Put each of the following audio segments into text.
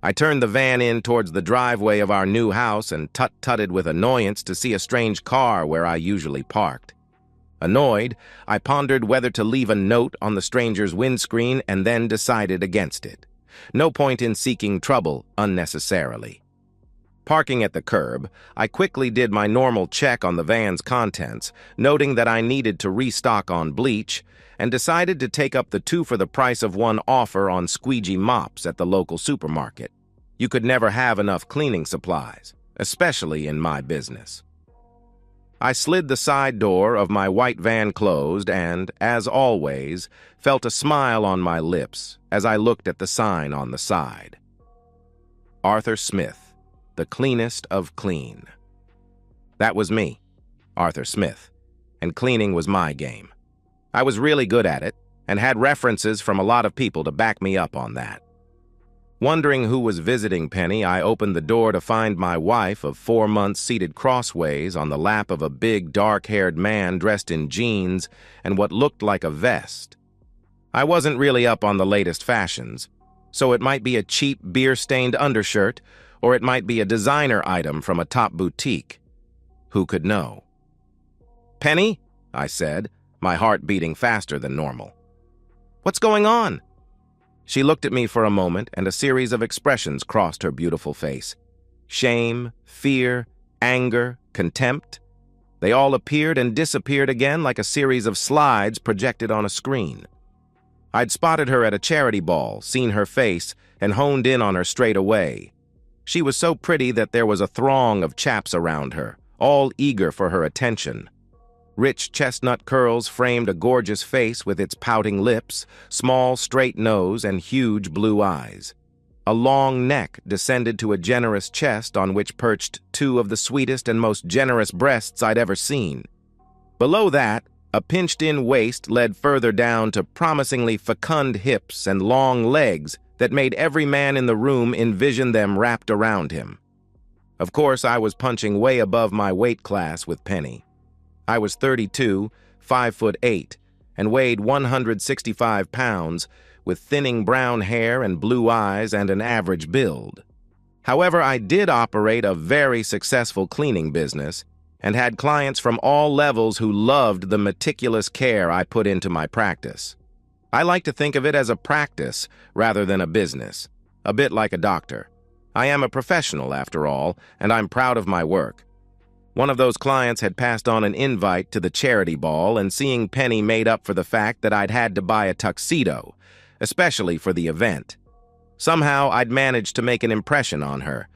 I turned the van in towards the driveway of our new house and tut-tutted with annoyance to see a strange car where I usually parked. Annoyed, I pondered whether to leave a note on the stranger's windscreen and then decided against it. No point in seeking trouble unnecessarily. Parking at the curb, I quickly did my normal check on the van's contents, noting that I needed to restock on bleach, and decided to take up the 2 for the price of 1 offer on squeegee mops at the local supermarket. You could never have enough cleaning supplies, especially in my business. I slid the side door of my white van closed and, as always, felt a smile on my lips as I looked at the sign on the side. Arthur Smith, the cleanest of clean. That was me, Arthur Smith, and cleaning was my game. I was really good at it and had references from a lot of people to back me up on that. Wondering who was visiting Penny, I opened the door to find my wife of 4 months seated crossways on the lap of a big, dark-haired man dressed in jeans and what looked like a vest. I wasn't really up on the latest fashions, so it might be a cheap, beer-stained undershirt, or it might be a designer item from a top boutique. Who could know? "Penny?" I said, my heart beating faster than normal. "What's going on?" She looked at me for a moment, and a series of expressions crossed her beautiful face. Shame, fear, anger, contempt. They all appeared and disappeared again like a series of slides projected on a screen. I'd spotted her at a charity ball, seen her face, and honed in on her straight away. She was so pretty that there was a throng of chaps around her, all eager for her attention. Rich chestnut curls framed a gorgeous face with its pouting lips, small straight nose, and huge blue eyes. A long neck descended to a generous chest on which perched 2 of the sweetest and most generous breasts I'd ever seen. Below that, a pinched-in waist led further down to promisingly fecund hips and long legs that made every man in the room envision them wrapped around him. Of course, I was punching way above my weight class with Penny. I was 32, 5'8", and weighed 165 pounds, with thinning brown hair and blue eyes and an average build. However, I did operate a very successful cleaning business and had clients from all levels who loved the meticulous care I put into my practice. I like to think of it as a practice rather than a business, a bit like a doctor. I am a professional, after all, and I'm proud of my work. One of those clients had passed on an invite to the charity ball, and seeing Penny made up for the fact that I'd had to buy a tuxedo, especially for the event. Somehow, I'd managed to make an impression on her.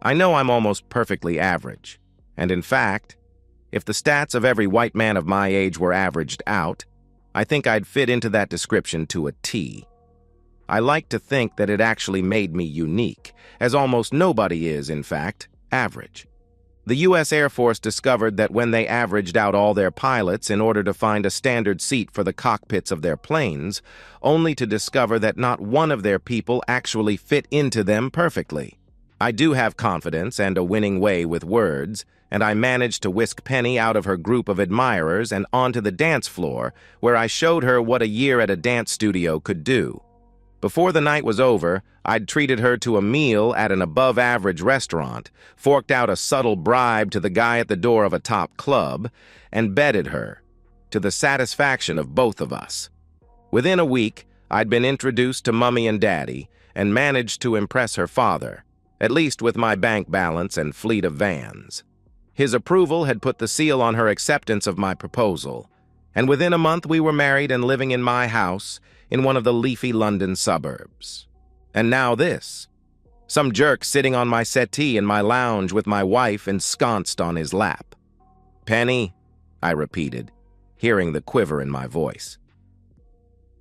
I know I'm almost perfectly average, and in fact, if the stats of every white man of my age were averaged out, I think I'd fit into that description to a T. I like to think that it actually made me unique, as almost nobody is, in fact, average. The U.S. Air Force discovered that when they averaged out all their pilots in order to find a standard seat for the cockpits of their planes, only to discover that not one of their people actually fit into them perfectly. I do have confidence and a winning way with words, and I managed to whisk Penny out of her group of admirers and onto the dance floor, where I showed her what a year at a dance studio could do. Before the night was over, I'd treated her to a meal at an above-average restaurant, forked out a subtle bribe to the guy at the door of a top club, and bedded her, to the satisfaction of both of us. Within a week, I'd been introduced to Mummy and Daddy, and managed to impress her father, at least with my bank balance and fleet of vans. His approval had put the seal on her acceptance of my proposal, and within a month we were married and living in my house in one of the leafy London suburbs. And now this. Some jerk sitting on my settee in my lounge with my wife ensconced on his lap. "Penny," I repeated, hearing the quiver in my voice.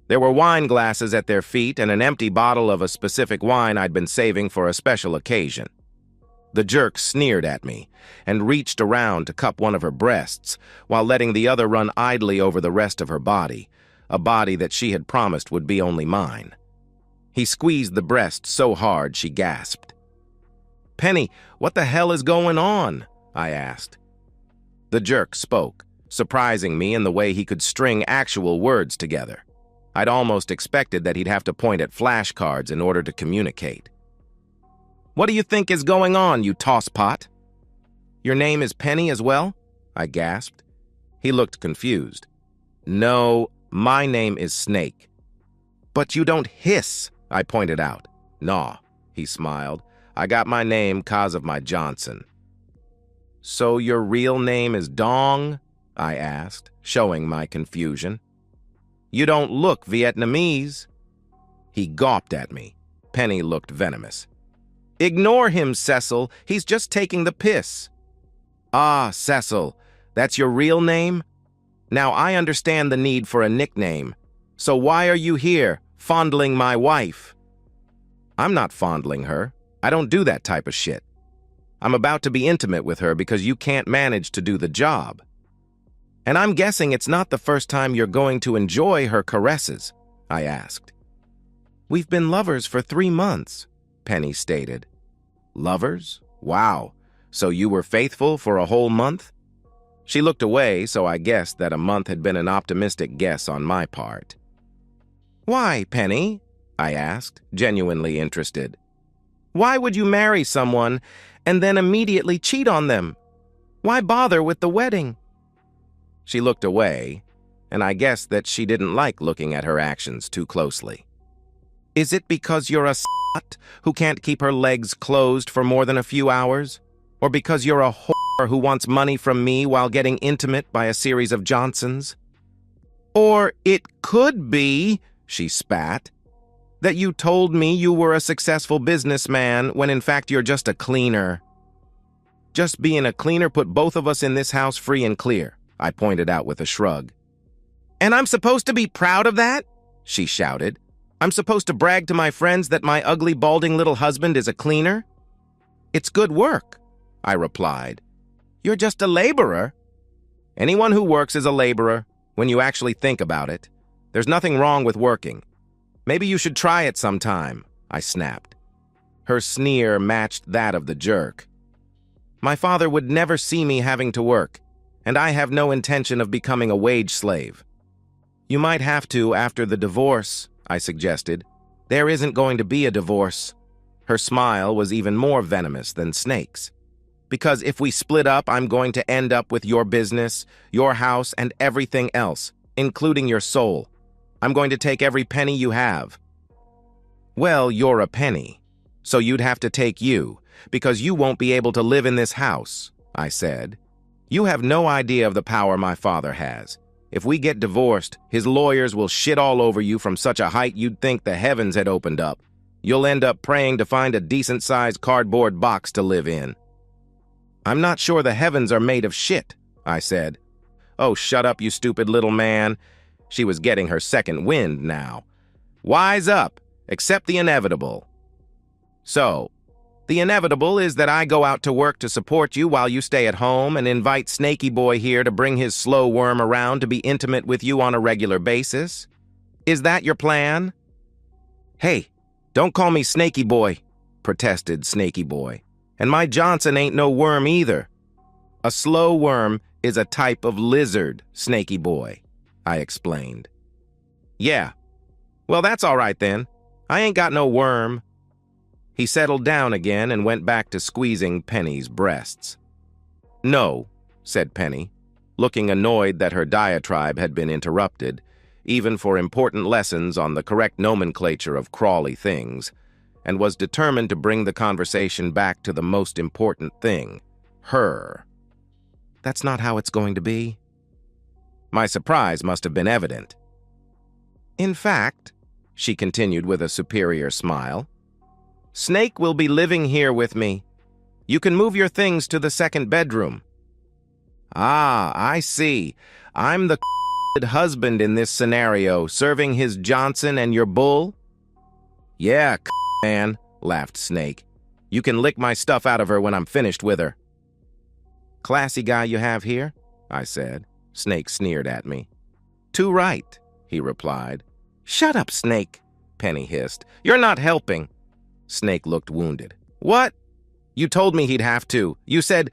There were wine glasses at their feet and an empty bottle of a specific wine I'd been saving for a special occasion. The jerk sneered at me and reached around to cup one of her breasts while letting the other run idly over the rest of her body, a body that she had promised would be only mine. He squeezed the breast so hard she gasped. "Penny, what the hell is going on?" I asked. The jerk spoke, surprising me in the way he could string actual words together. I'd almost expected that he'd have to point at flashcards in order to communicate. What do you think is going on, you tosspot? Your name is Penny as well? I gasped. He looked confused. No, my name is Snake. But you don't hiss, I pointed out. Nah, he smiled. I got my name 'cause of my Johnson. So your real name is Dong? I asked, showing my confusion. You don't look Vietnamese. He gawped at me. Penny looked venomous. Ignore him, Cecil. He's just taking the piss. Ah, Cecil, that's your real name? Now I understand the need for a nickname. So why are you here, fondling my wife? I'm not fondling her. I don't do that type of shit. I'm about to be intimate with her because you can't manage to do the job. And I'm guessing it's not the first time you're going to enjoy her caresses, I asked. We've been lovers for 3 months, Penny stated. Lovers? Wow. So you were faithful for a whole month? She looked away, so I guessed that a month had been an optimistic guess on my part. Why, Penny? I asked, genuinely interested. Why would you marry someone and then immediately cheat on them? Why bother with the wedding? She looked away, and I guessed that she didn't like looking at her actions too closely. Is it because you're a slut who can't keep her legs closed for more than a few hours? Or because you're a whore who wants money from me while getting intimate by a series of Johnsons? Or it could be, she spat, that you told me you were a successful businessman when in fact you're just a cleaner. Just being a cleaner put both of us in this house free and clear, I pointed out with a shrug. And I'm supposed to be proud of that? She shouted. I'm supposed to brag to my friends that my ugly, balding little husband is a cleaner? It's good work, I replied. You're just a laborer. Anyone who works is a laborer, when you actually think about it. There's nothing wrong with working. Maybe you should try it sometime, I snapped. Her sneer matched that of the jerk. My father would never see me having to work, and I have no intention of becoming a wage slave. You might have to after the divorce, I suggested. There isn't going to be a divorce. Her smile was even more venomous than Snake's. Because if we split up, I'm going to end up with your business, your house, and everything else, including your soul. I'm going to take every penny you have. Well, you're a penny, so you'd have to take you, because you won't be able to live in this house, I said. You have no idea of the power my father has. If we get divorced, his lawyers will shit all over you from such a height you'd think the heavens had opened up. You'll end up praying to find a decent-sized cardboard box to live in. I'm not sure the heavens are made of shit, I said. Oh, shut up, you stupid little man. She was getting her second wind now. Wise up, accept the inevitable. So, the inevitable is that I go out to work to support you while you stay at home and invite Snaky Boy here to bring his slow worm around to be intimate with you on a regular basis? Is that your plan? Hey, don't call me Snaky Boy, protested Snaky Boy. And my Johnson ain't no worm either. A slow worm is a type of lizard, Snaky Boy, I explained. Yeah, well, that's all right then. I ain't got no worm. He settled down again and went back to squeezing Penny's breasts. No, said Penny, looking annoyed that her diatribe had been interrupted, even for important lessons on the correct nomenclature of crawly things, and was determined to bring the conversation back to the most important thing, her. That's not how it's going to be. My surprise must have been evident. In fact, she continued with a superior smile, Snake will be living here with me. You can move your things to the second bedroom. Ah, I see. I'm the husband in this scenario, serving his Johnson and your bull? Yeah, man, laughed Snake. You can lick my stuff out of her when I'm finished with her. Classy guy you have here, I said. Snake sneered at me. Too right, he replied. Shut up, Snake, Penny hissed. You're not helping. Snake looked wounded. What? You told me he'd have to. You said,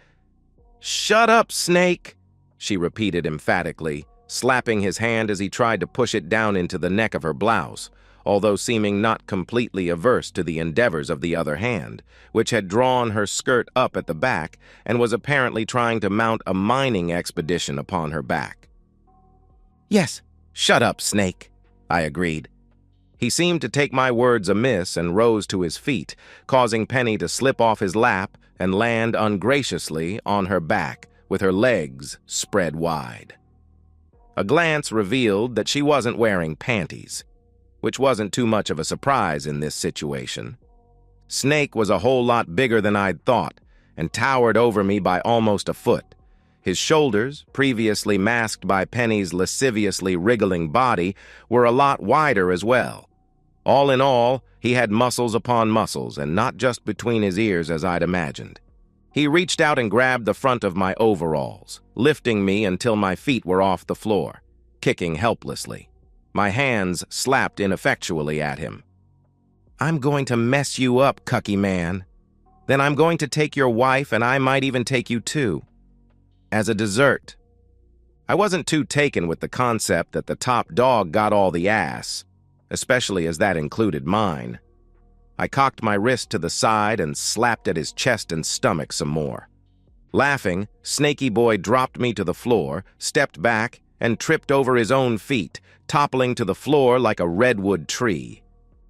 Shut up, Snake, she repeated emphatically, slapping his hand as he tried to push it down into the neck of her blouse, although seeming not completely averse to the endeavors of the other hand, which had drawn her skirt up at the back and was apparently trying to mount a mining expedition upon her back. "Yes, shut up, Snake," I agreed. He seemed to take my words amiss and rose to his feet, causing Penny to slip off his lap and land ungraciously on her back with her legs spread wide. A glance revealed that she wasn't wearing panties, which wasn't too much of a surprise in this situation. Snake was a whole lot bigger than I'd thought and towered over me by almost a foot. His shoulders, previously masked by Penny's lasciviously wriggling body, were a lot wider as well. All in all, he had muscles upon muscles, and not just between his ears as I'd imagined. He reached out and grabbed the front of my overalls, lifting me until my feet were off the floor, kicking helplessly. My hands slapped ineffectually at him. "I'm going to mess you up, cucky man. Then I'm going to take your wife, and I might even take you too. As a dessert." I wasn't too taken with the concept that the top dog got all the ass, especially as that included mine. I cocked my wrist to the side and slapped at his chest and stomach some more. Laughing, Snaky Boy dropped me to the floor, stepped back, and tripped over his own feet, toppling to the floor like a redwood tree.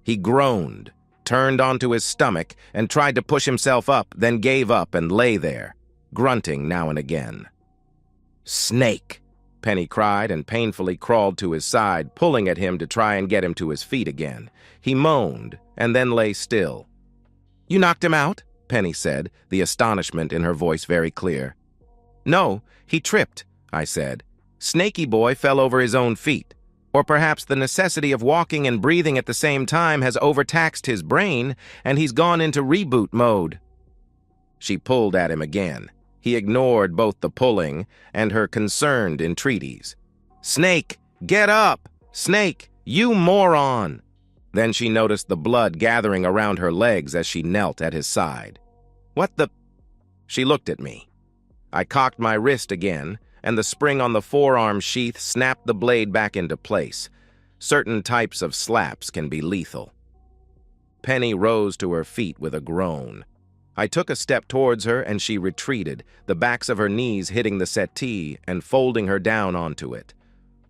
He groaned, turned onto his stomach, and tried to push himself up, then gave up and lay there, grunting now and again. "Snake!" Penny cried and painfully crawled to his side, pulling at him to try and get him to his feet again. He moaned and then lay still. "You knocked him out?" Penny said, the astonishment in her voice very clear. "No, he tripped," I said. "Snaky Boy fell over his own feet. Or perhaps the necessity of walking and breathing at the same time has overtaxed his brain, and he's gone into reboot mode." She pulled at him again. He ignored both the pulling and her concerned entreaties. "Snake, get up! Snake, you moron!" Then she noticed the blood gathering around her legs as she knelt at his side. "What the—" She looked at me. I cocked my wrist again, and the spring on the forearm sheath snapped the blade back into place. Certain types of slaps can be lethal. Penny rose to her feet with a groan. I took a step towards her and she retreated, the backs of her knees hitting the settee and folding her down onto it.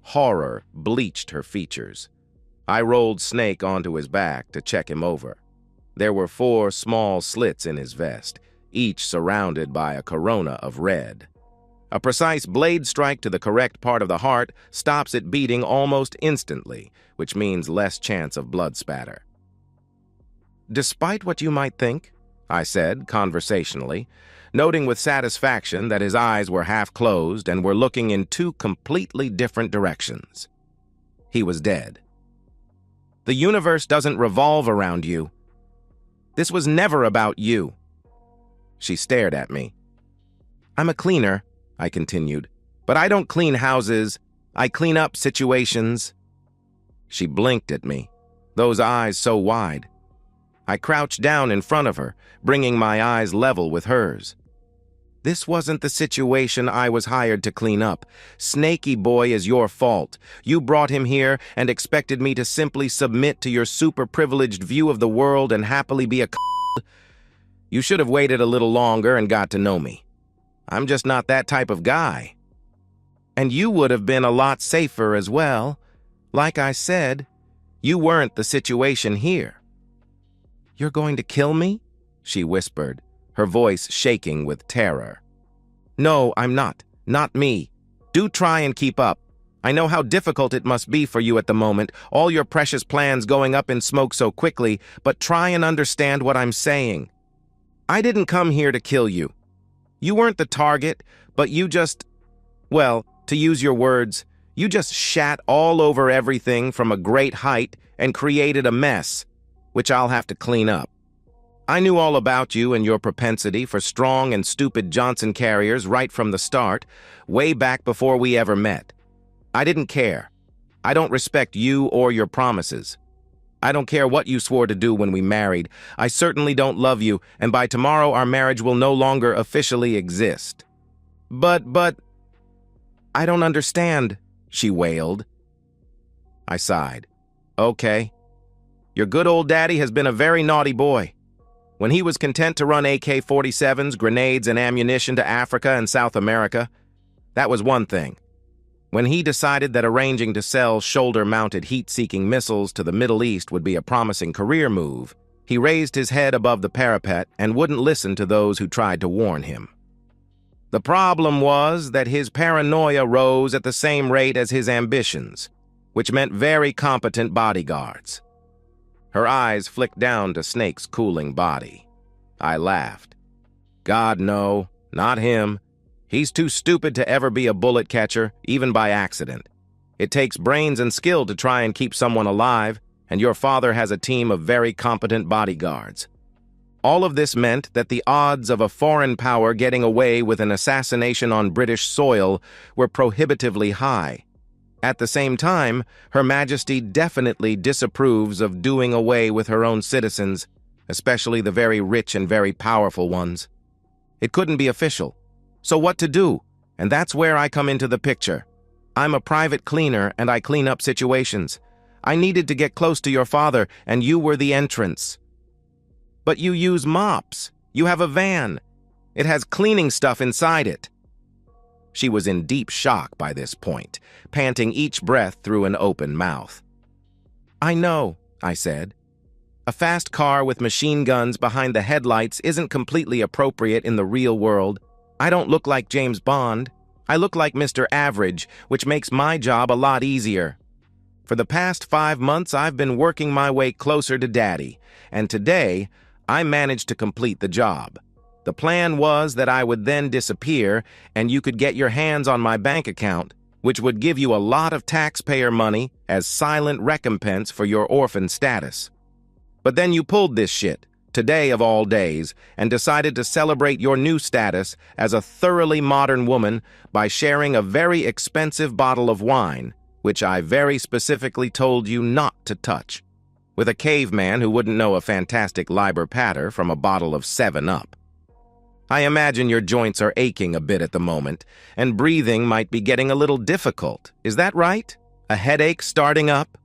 Horror bleached her features. I rolled Snake onto his back to check him over. There were 4 small slits in his vest, each surrounded by a corona of red. A precise blade strike to the correct part of the heart stops it beating almost instantly, which means less chance of blood spatter. "Despite what you might think," I said conversationally, noting with satisfaction that his eyes were half closed and were looking in 2 completely different directions. He was dead. "The universe doesn't revolve around you. This was never about you." She stared at me. "I'm a cleaner," I continued, "but I don't clean houses. I clean up situations." She blinked at me, those eyes so wide. I crouched down in front of her, bringing my eyes level with hers. "This wasn't the situation I was hired to clean up. Snaky Boy is your fault. You brought him here and expected me to simply submit to your super-privileged view of the world and happily be a You should have waited a little longer and got to know me. I'm just not that type of guy. And you would have been a lot safer as well. Like I said, you weren't the situation here." "You're going to kill me?" she whispered, her voice shaking with terror. "No, I'm not. Not me. Do try and keep up. I know how difficult it must be for you at the moment, all your precious plans going up in smoke so quickly, but try and understand what I'm saying. I didn't come here to kill you. You weren't the target, but you just, well, to use your words, you just shat all over everything from a great height and created a mess, which I'll have to clean up. I knew all about you and your propensity for strong and stupid Johnson carriers right from the start, way back before we ever met. I didn't care. I don't respect you or your promises. I don't care what you swore to do when we married. I certainly don't love you, and by tomorrow our marriage will no longer officially exist. But, I don't understand," she wailed. I sighed. "Okay, Your good old daddy has been a very naughty boy. When he was content to run AK-47s, grenades, and ammunition to Africa and South America, that was one thing. When he decided that arranging to sell shoulder-mounted heat-seeking missiles to the Middle East would be a promising career move, he raised his head above the parapet and wouldn't listen to those who tried to warn him. The problem was that his paranoia rose at the same rate as his ambitions, which meant very competent bodyguards. Her eyes flicked down to Snake's cooling body. I laughed. God, no, not him. He's too stupid to ever be a bullet catcher, even by accident. It takes brains and skill to try and keep someone alive, and your father has a team of very competent bodyguards. All of this meant that the odds of a foreign power getting away with an assassination on British soil were prohibitively high. At the same time, Her Majesty definitely disapproves of doing away with her own citizens, especially the very rich and very powerful ones. It couldn't be official. So what to do? And that's where I come into the picture. I'm a private cleaner and I clean up situations. I needed to get close to your father and you were the entrance. But you use mops. You have a van. It has cleaning stuff inside it. She was in deep shock by this point, panting each breath through an open mouth. I know, I said. A fast car with machine guns behind the headlights isn't completely appropriate in the real world. I don't look like James Bond. I look like Mr. Average, which makes my job a lot easier. For the past 5 months, I've been working my way closer to Daddy, and today, I managed to complete the job. The plan was that I would then disappear, and you could get your hands on my bank account, which would give you a lot of taxpayer money as silent recompense for your orphan status. But then you pulled this shit, today of all days, and decided to celebrate your new status as a thoroughly modern woman by sharing a very expensive bottle of wine, which I very specifically told you not to touch, with a caveman who wouldn't know a fantastic Liber Pater from a bottle of 7-Up. I imagine your joints are aching a bit at the moment, and breathing might be getting a little difficult. Is that right? A headache starting up?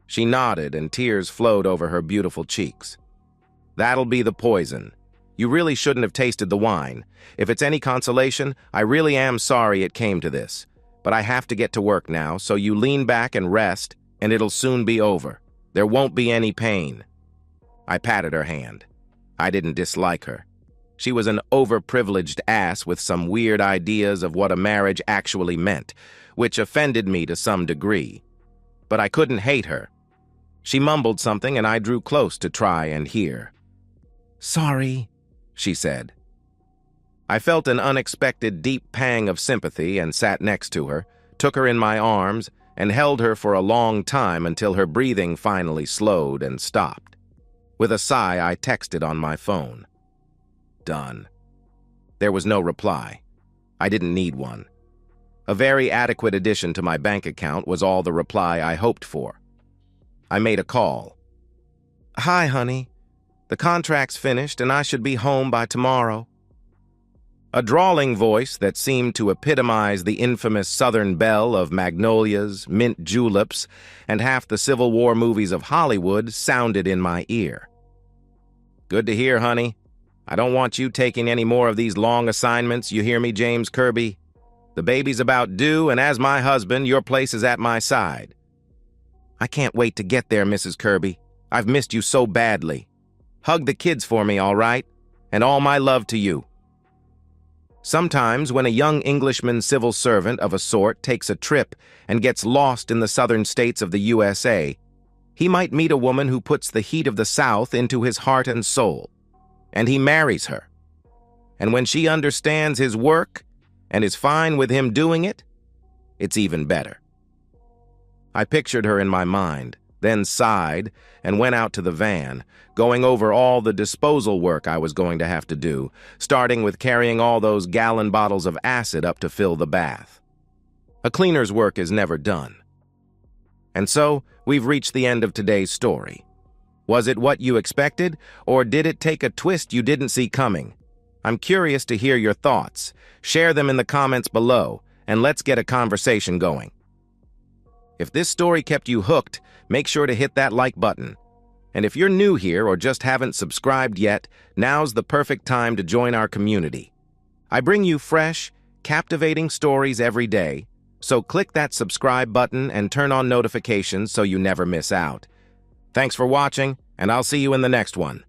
She nodded, and tears flowed over her beautiful cheeks. That'll be the poison. You really shouldn't have tasted the wine. If it's any consolation, I really am sorry it came to this. But I have to get to work now, so you lean back and rest, and it'll soon be over. There won't be any pain. I patted her hand. I didn't dislike her. She was an overprivileged ass with some weird ideas of what a marriage actually meant, which offended me to some degree. But I couldn't hate her. She mumbled something, and I drew close to try and hear. "Sorry," she said. I felt an unexpected deep pang of sympathy and sat next to her, took her in my arms, and held her for a long time until her breathing finally slowed and stopped. With a sigh, I texted on my phone. Done. There was no reply. I didn't need one. A very adequate addition to my bank account was all the reply I hoped for. I made a call. "Hi, honey. The contract's finished and I should be home by tomorrow." A drawling voice that seemed to epitomize the infamous Southern belle of magnolias, mint juleps, and half the Civil War movies of Hollywood sounded in my ear. "Good to hear, honey. I don't want you taking any more of these long assignments, you hear me, James Kirby? The baby's about due, and as my husband, your place is at my side." "I can't wait to get there, Mrs. Kirby. I've missed you so badly. Hug the kids for me, all right? And all my love to you." Sometimes when a young Englishman civil servant of a sort takes a trip and gets lost in the southern states of the USA, he might meet a woman who puts the heat of the South into his heart and soul, and he marries her. And when she understands his work and is fine with him doing it, it's even better. I pictured her in my mind, then sighed and went out to the van, going over all the disposal work I was going to have to do, starting with carrying all those gallon bottles of acid up to fill the bath. A cleaner's work is never done. And so, we've reached the end of today's story. Was it what you expected, or did it take a twist you didn't see coming? I'm curious to hear your thoughts. Share them in the comments below, and let's get a conversation going. If this story kept you hooked, make sure to hit that like button. And if you're new here or just haven't subscribed yet, now's the perfect time to join our community. I bring you fresh, captivating stories every day, so click that subscribe button and turn on notifications so you never miss out. Thanks for watching, and I'll see you in the next one.